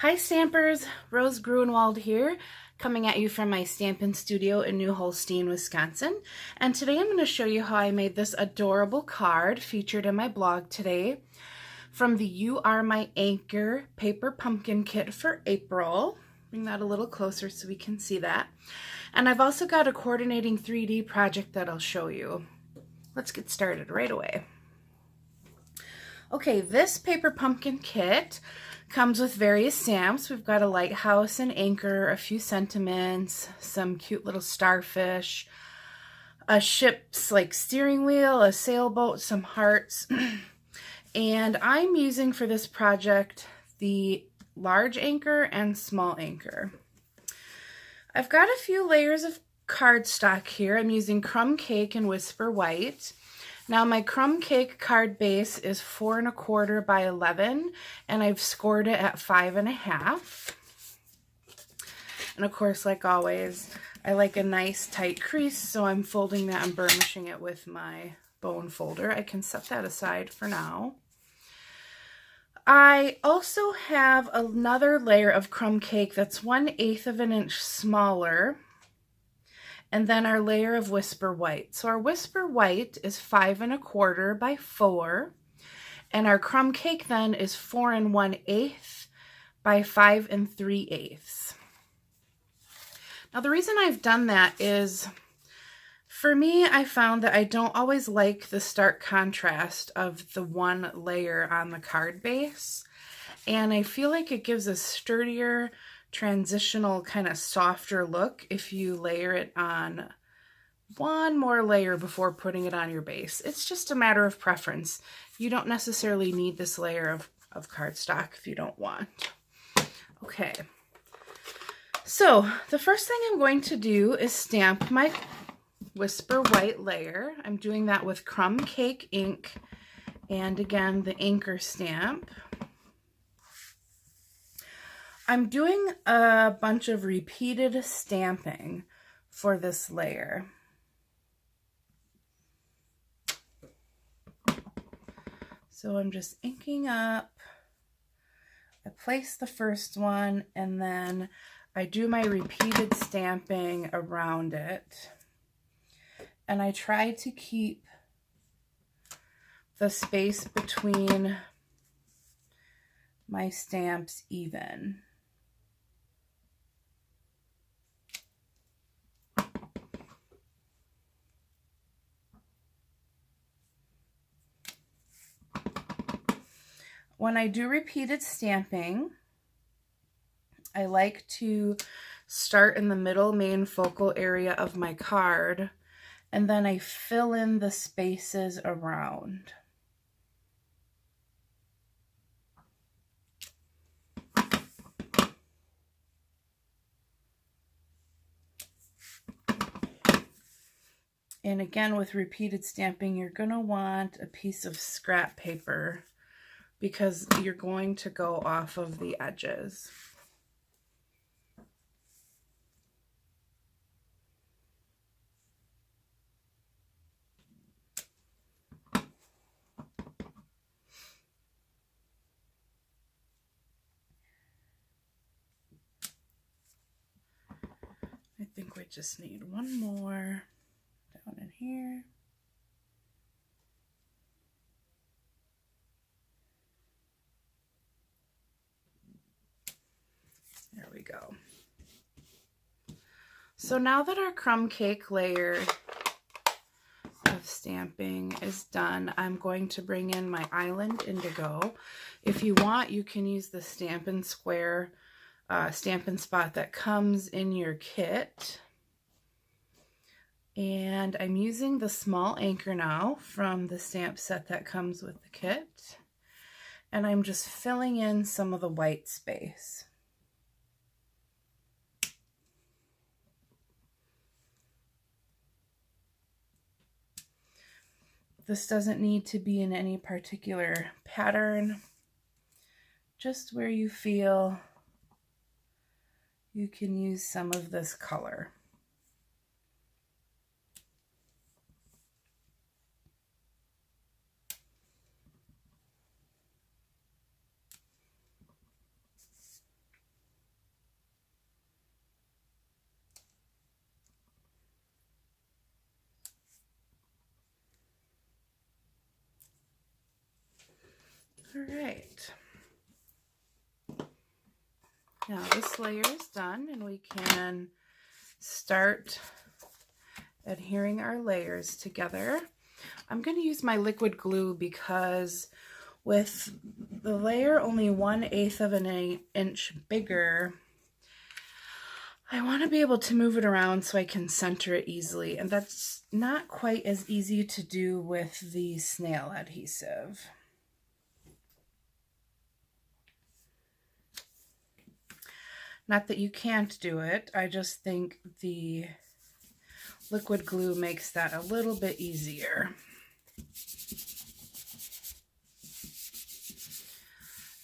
Hi Stampers, Rose Gruenwald here, coming at you from my Stampin' Studio in New Holstein, Wisconsin. And today I'm going to show you how I made this adorable card featured in my blog today from the You Are My Anchor paper pumpkin kit for April. Bring that a little closer so we can see that. And I've also got a coordinating 3D project that I'll show you. Let's get started right away. Okay, this paper pumpkin kit comes with various stamps. We've got a lighthouse, an anchor, a few sentiments, some cute little starfish, a ship's like steering wheel, a sailboat, some hearts. And I'm using for this project the large anchor and small anchor. I've got a few layers of cardstock here. I'm using Crumb Cake and Whisper White. Now my Crumb Cake card base is 4 1/4 by 11, and I've scored it at 5 1/2. And of course, like always, I like a nice tight crease, so I'm folding that and burnishing it with my bone folder. I can set that aside for now. I also have another layer of Crumb Cake that's 1/8 of an inch smaller, and then our layer of Whisper White. So our Whisper White is 5 1/4 by 4, and our Crumb Cake then is 4 1/8 by 5 3/8. Now the reason I've done that is, for me, I found that I don't always like the stark contrast of the one layer on the card base, and I feel like it gives a sturdier, transitional, kind of softer look if you layer it on one more layer before putting it on your base. It's just a matter of preference. You don't necessarily need this layer of cardstock if you don't want. Okay, so the first thing I'm going to do is stamp my Whisper White layer. I'm doing that with Crumb Cake ink and again the anchor stamp. I'm doing a bunch of repeated stamping for this layer. So I'm just inking up. I place the first one and then I do my repeated stamping around it. And I try to keep the space between my stamps even. When I do repeated stamping, I like to start in the middle main focal area of my card, and then I fill in the spaces around. And again, with repeated stamping, you're going to want a piece of scrap paper because you're going to go off of the edges. I think we just need one more down in here. There we go. So now that our Crumb Cake layer of stamping is done, I'm going to bring in my Island Indigo. If you want, you can use the Stampin' Square Stampin' Spot that comes in your kit. And I'm using the small anchor now from the stamp set that comes with the kit. And I'm just filling in some of the white space. This doesn't need to be in any particular pattern, just where you feel you can use some of this color. All right. Now this layer is done and we can start adhering our layers together. I'm going to use my liquid glue because with the layer only 1/8 of an inch bigger, I want to be able to move it around so I can center it easily, and that's not quite as easy to do with the snail adhesive. Not that you can't do it, I just think the liquid glue makes that a little bit easier.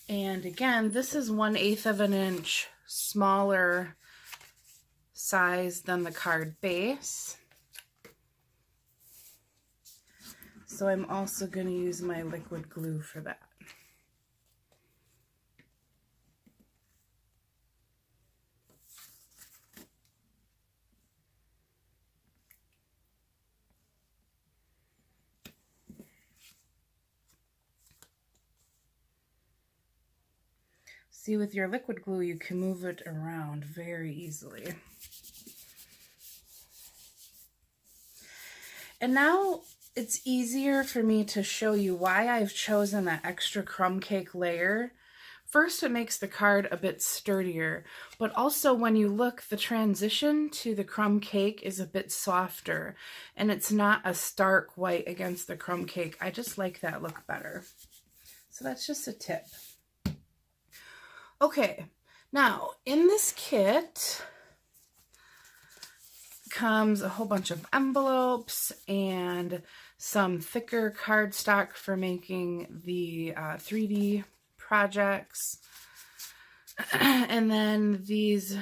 And again, this is 1/8 of an inch smaller size than the card base. So I'm also going to use my liquid glue for that. See, with your liquid glue, you can move it around very easily. And now it's easier for me to show you why I've chosen that extra crumb cake layer. First, it makes the card a bit sturdier, but also when you look, the transition to the crumb cake is a bit softer, and it's not a stark white against the crumb cake. I just like that look better. So that's just a tip. Okay, now in this kit comes a whole bunch of envelopes and some thicker cardstock for making the 3D projects, and then these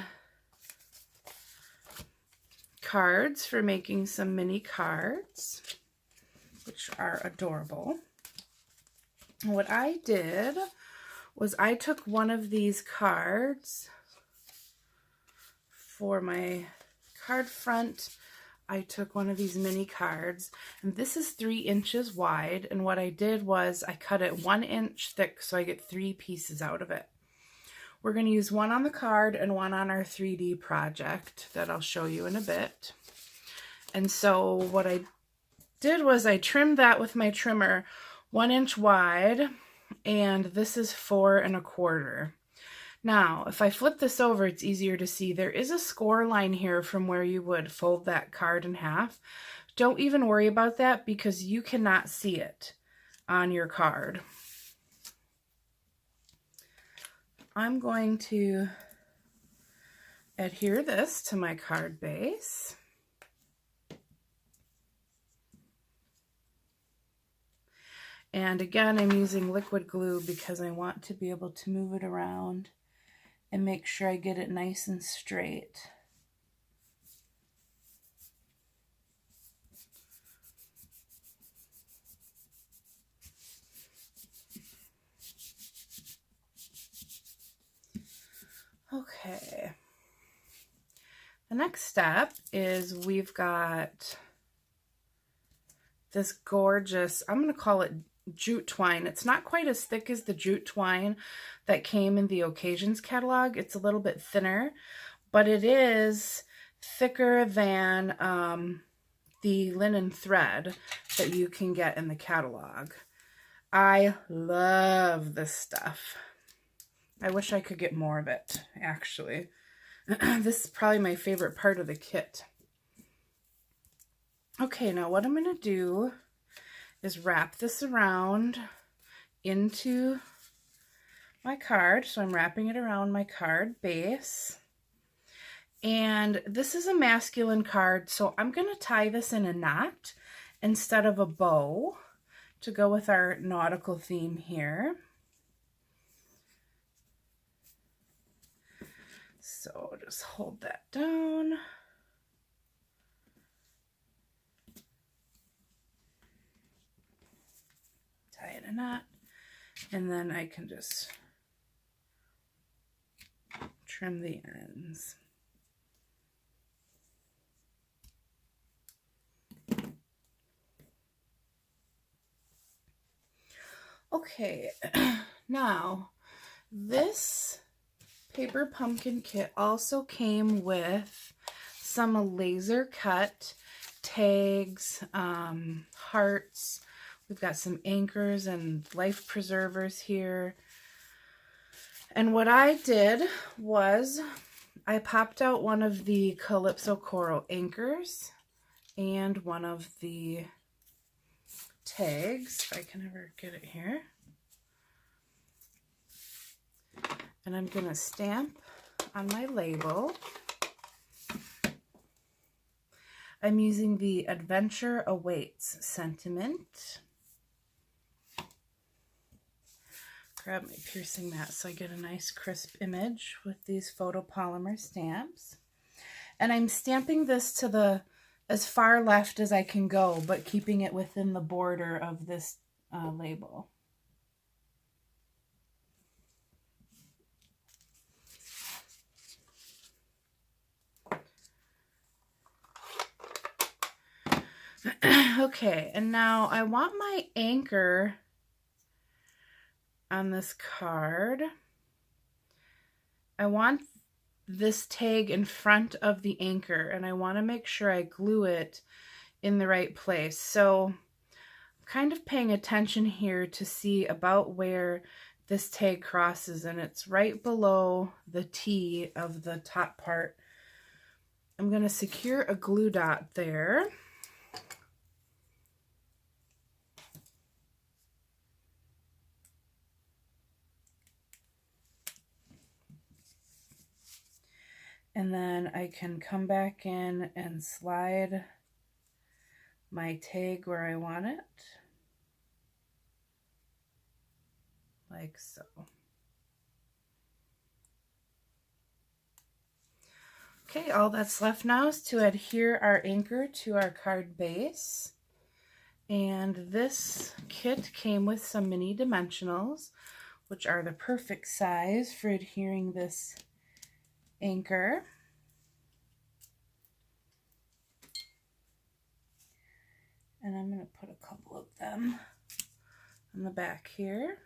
cards for making some mini cards, which are adorable. What I did was I took one of these cards for my card front. I took one of these mini cards, and this is 3 inches wide, and what I did was I cut it 1 inch thick so I get 3 pieces out of it. We're going to use one on the card and one on our 3D project that I'll show you in a bit. And so what I did was I trimmed that with my trimmer 1 inch wide, and this is 4 1/4. Now, if I flip this over, it's easier to see. There is a score line here from where you would fold that card in half. Don't even worry about that because you cannot see it on your card. I'm going to adhere this to my card base. And again, I'm using liquid glue because I want to be able to move it around and make sure I get it nice and straight. Okay. The next step is we've got this gorgeous, I'm going to call it jute twine. It's not quite as thick as the jute twine that came in the Occasions catalog. It's a little bit thinner, but it is thicker than the linen thread that you can get in the catalog. I love this stuff. I wish I could get more of it, actually. This is probably my favorite part of the kit. Okay, now what I'm going to do is wrap this around into my card. So I'm wrapping it around my card base. And this is a masculine card, so I'm going to tie this in a knot instead of a bow to go with our nautical theme here. So just hold that down. Tie in a knot, and then I can just trim the ends. Okay, now this paper pumpkin kit also came with some laser cut tags, hearts. We've got some anchors and life preservers here. And what I did was I popped out one of the Calypso Coral anchors and one of the tags, if I can ever get it here. And I'm going to stamp on my label. I'm using the Adventure Awaits sentiment. Grab my piercing mat so I get a nice crisp image with these photopolymer stamps. And I'm stamping this to the as far left as I can go, but keeping it within the border of this label. Okay, and now I want my anchor on this card. I want this tag in front of the anchor, and I want to make sure I glue it in the right place. So I'm kind of paying attention here to see about where this tag crosses, and it's right below the T of the top part. I'm going to secure a glue dot there. And then I can come back in and slide my tag where I want it, like so. Okay, all that's left now is to adhere our anchor to our card base. And this kit came with some mini dimensionals, which are the perfect size for adhering this anchor. And I'm going to put a couple of them on the back here.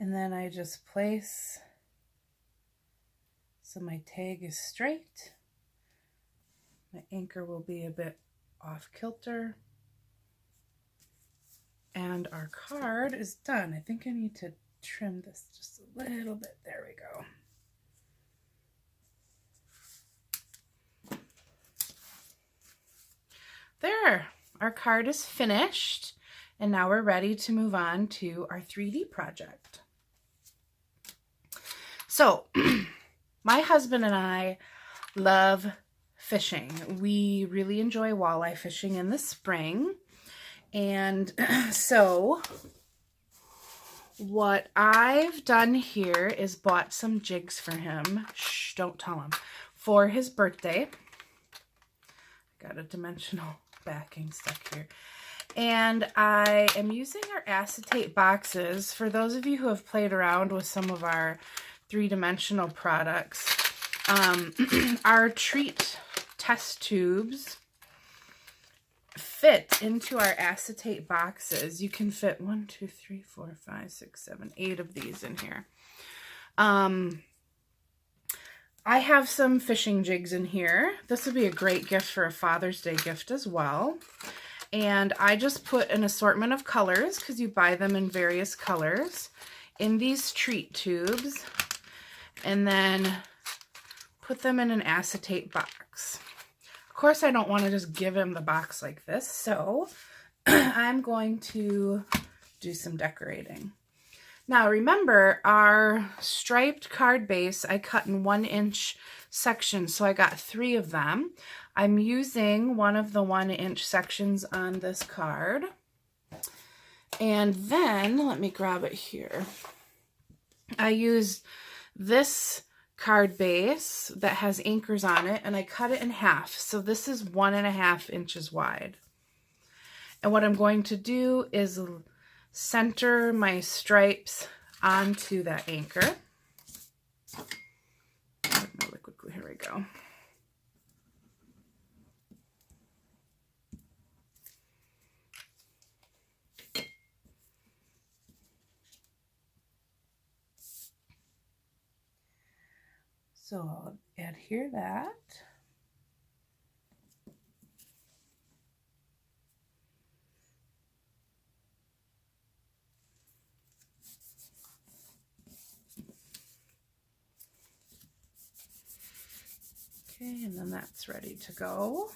And then I just place so my tag is straight. My anchor will be a bit off kilter. And our card is done. I think I need to trim this just a little bit. There we go. There, our card is finished. And now we're ready to move on to our 3D project. So, my husband and I love fishing. We really enjoy walleye fishing in the spring. And so what I've done here is bought some jigs for him. Shh, don't tell him. For his birthday. Got a dimensional backing stuck here. And I am using our acetate boxes. For those of you who have played around with some of our three-dimensional products, our treat test tubes fit into our acetate boxes. You can fit 1, 2, 3, 4, 5, 6, 7, 8 of these in here. I have some fishing jigs in here. This would be a great gift for a Father's Day gift as well. And I just put an assortment of colors, because you buy them in various colors, in these treat tubes, and then put them in an acetate box. Of course, I don't want to just give him the box like this, so I'm going to do some decorating. Now, remember, our striped card base, I cut in 1-inch sections, so I got 3 of them. I'm using one of the 1-inch sections on this card. And then, let me grab it here. I used this card base that has anchors on it, and I cut it in half. So this is 1.5 inches wide. And what I'm going to do is center my stripes onto that anchor. My liquid glue, here we go. So I'll adhere that. Okay, and then that's ready to go.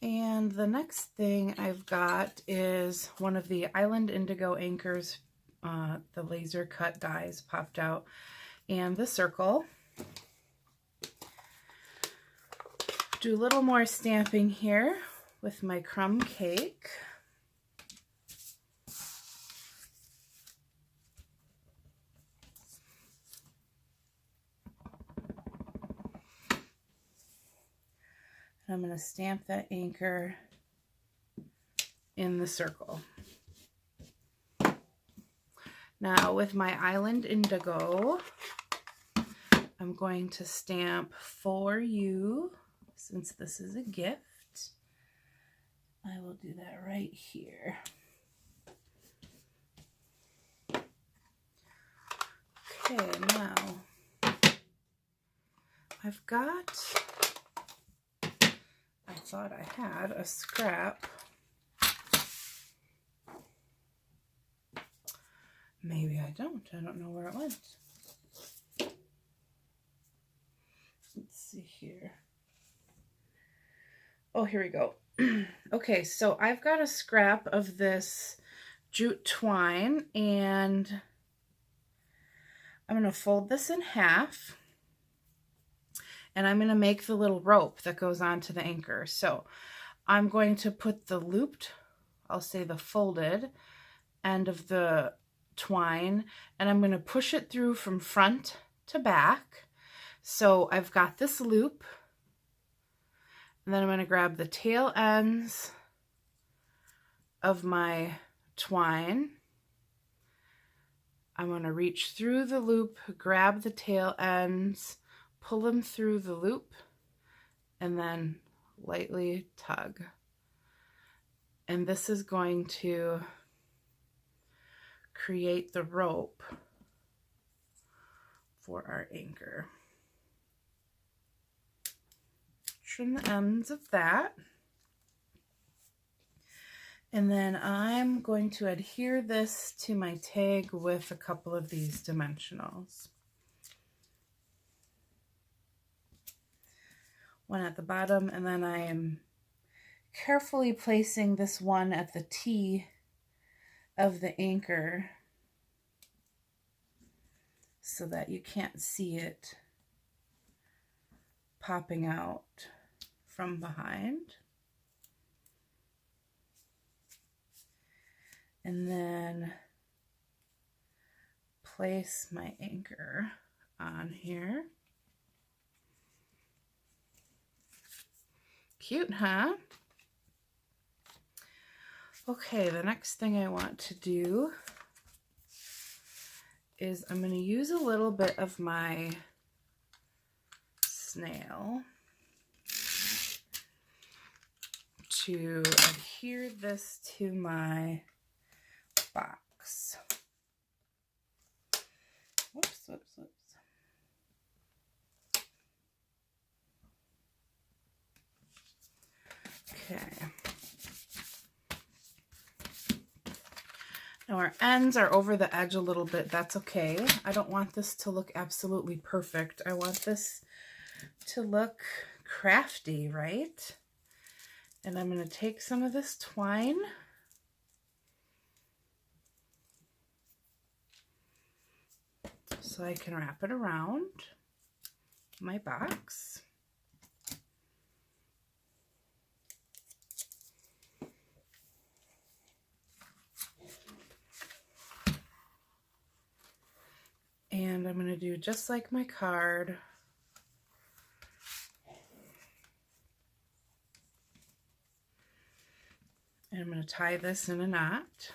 And the next thing I've got is one of the Island Indigo anchors. The laser cut dies popped out, and the circle. Do a little more stamping here with my crumb cake. I'm going to stamp that anchor in the circle. Now with my Island Indigo, I'm going to stamp for you, since this is a gift. I will do that right here. Okay, now I've got, I thought I had a scrap. Maybe I don't. I don't know where it went. Let's see here. Oh, here we go. Okay, so I've got a scrap of this jute twine, and I'm going to fold this in half, and I'm going to make the little rope that goes onto the anchor. So I'm going to put the looped, I'll say the folded end of the twine, and I'm going to push it through from front to back. So I've got this loop, and then I'm going to grab the tail ends of my twine. I'm going to reach through the loop, grab the tail ends, pull them through the loop, and then lightly tug. And this is going to create the rope for our anchor. Trim the ends of that. And then I'm going to adhere this to my tag with a couple of these dimensionals. One at the bottom, and then I am carefully placing this one at the T of the anchor so that you can't see it popping out from behind. And then place my anchor on here. Cute, huh? Okay, the next thing I want to do is I'm going to use a little bit of my snail to adhere this to my box. Whoops, whoops, whoops. Okay. Now our ends are over the edge a little bit. That's okay. I don't want this to look absolutely perfect. I want this to look crafty, right? And I'm going to take some of this twine so I can wrap it around my box. And I'm going to do just like my card. And I'm going to tie this in a knot.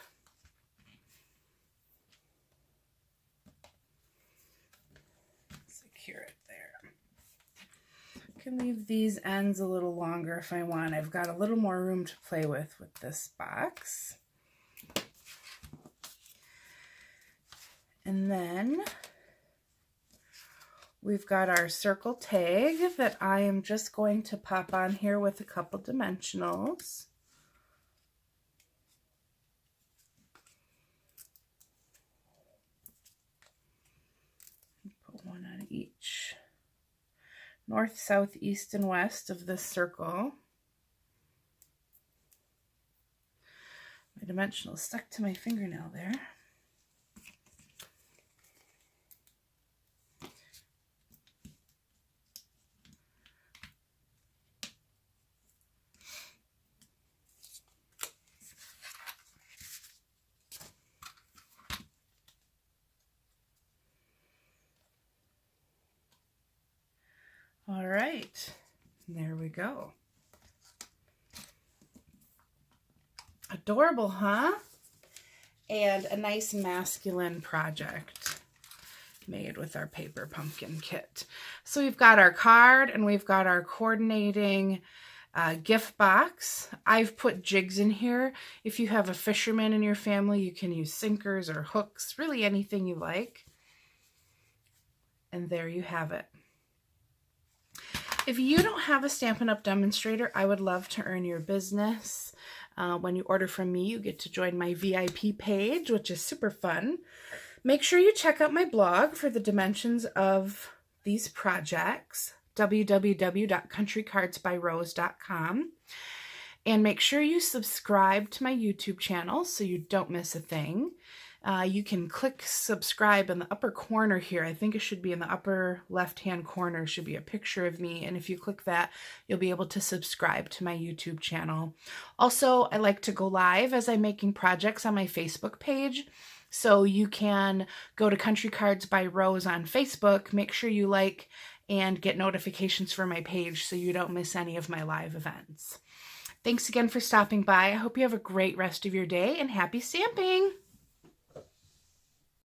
secure it there. I can leave these ends a little longer if I want. I've got a little more room to play with this box. And then we've got our circle tag that I am just going to pop on here with a couple dimensionals. Put one on each north, south, east, and west of this circle. My dimensional stuck to my fingernail there. All right, there we go. Adorable, huh? And a nice masculine project made with our paper pumpkin kit. So we've got our card and we've got our coordinating gift box. I've put jigs in here. If you have a fisherman in your family, you can use sinkers or hooks, really anything you like. And there you have it. If you don't have a Stampin' Up! Demonstrator, I would love to earn your business. When you order from me, you get to join my VIP page, which is super fun. Make sure you check out my blog for the dimensions of these projects, www.countrycardsbyrose.com. And make sure you subscribe to my YouTube channel so you don't miss a thing. You can click subscribe in the upper corner here. I think it should be in the upper left-hand corner, should be a picture of me. And if you click that, you'll be able to subscribe to my YouTube channel. Also, I like to go live as I'm making projects on my Facebook page. So you can go to Country Cards by Rose on Facebook. Make sure you like and get notifications for my page so you don't miss any of my live events. Thanks again for stopping by. I hope you have a great rest of your day and happy stamping!